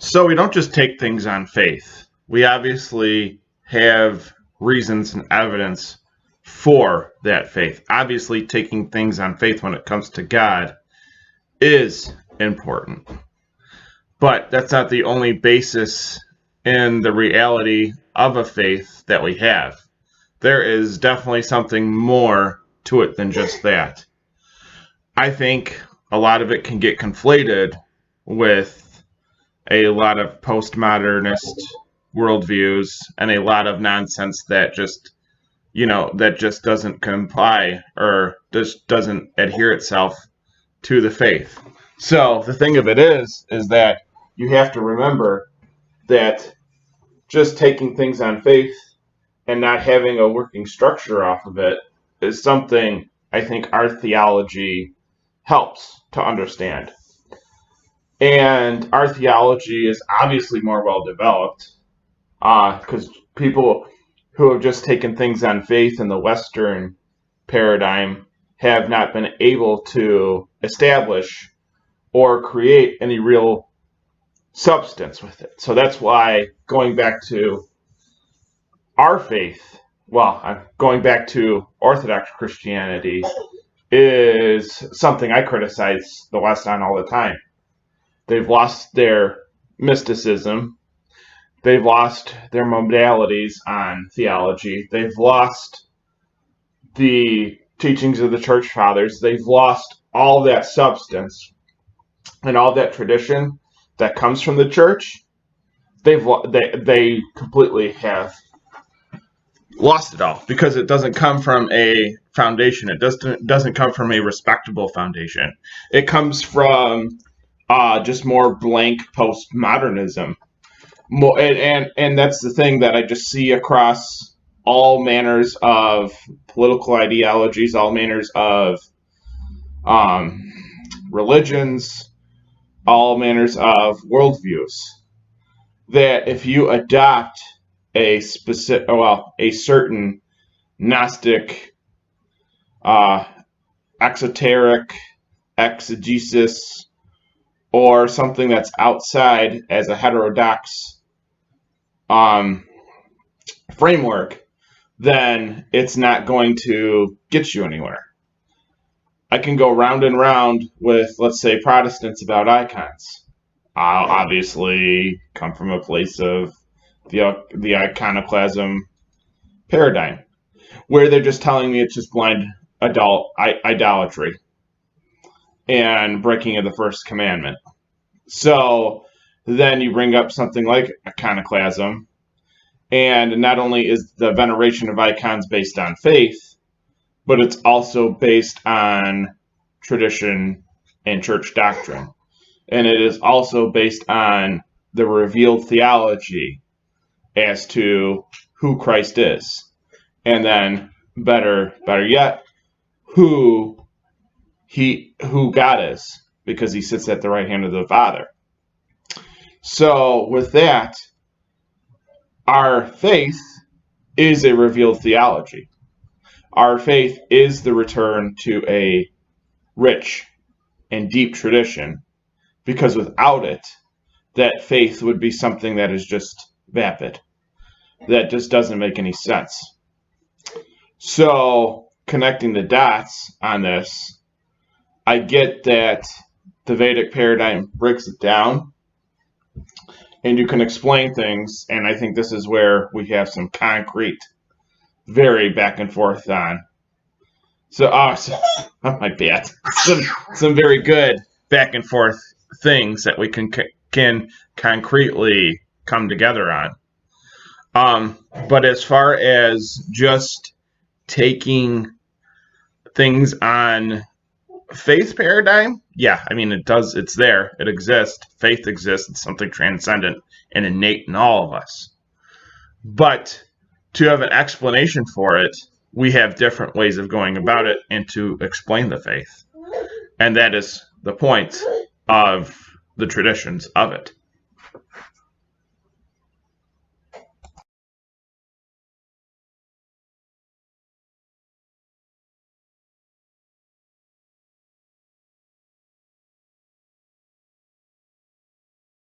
So we don't just take things on faith. We obviously have reasons and evidence for that faith. Obviously, taking things on faith when it comes to God is important. But that's not the only basis in the reality of a faith that we have. There is definitely something more to it than just that. I think a lot of it can get conflated with a lot of postmodernist worldviews and a lot of nonsense that just doesn't comply or just doesn't adhere itself to the faith. So the thing of it is that you have to remember that just taking things on faith and not having a working structure off of it is something I think our theology helps to understand. And our theology is obviously more well developed because people who have just taken things on faith in the Western paradigm have not been able to establish or create any real substance with it. So that's why going back to our faith, going back to Orthodox Christianity, is something I criticize the West on all the time. They've lost their mysticism. They've lost their modalities on theology. They've lost the teachings of the church fathers. They've lost all that substance and all that tradition that comes from the church. They completely have lost it all because it doesn't come from a foundation. It doesn't come from a respectable foundation. It comes from just more blank postmodernism. And that's the thing that I just see across all manners of political ideologies, all manners of religions, all manners of worldviews. That if you adopt a certain Gnostic, exoteric exegesis, or something that's outside as a heterodox framework, then it's not going to get you anywhere. I can go round and round with, let's say, Protestants about icons. I'll obviously come from a place of the iconoclasm paradigm, where they're just telling me it's just blind idolatry and breaking of the first commandment. So then you bring up something like iconoclasm, and not only is the veneration of icons based on faith, but it's also based on tradition and church doctrine. And it is also based on the revealed theology as to who Christ is. And then, better yet, who God is, because he sits at the right hand of the Father. So with that, our faith is a revealed theology. Our faith is the return to a rich and deep tradition, because without it, that faith would be something that is just vapid, that just doesn't make any sense. So, connecting the dots on this, I get that the Vedic paradigm breaks it down, and you can explain things, and I think this is where we have some concrete, very back and forth on. So my bad. Some very good back and forth things that we can concretely come together on. But as far as just taking things on faith paradigm, yeah, I mean, it's there, it exists, faith exists, it's something transcendent and innate in all of us. But to have an explanation for it, we have different ways of going about it and to explain the faith. And that is the point of the traditions of it.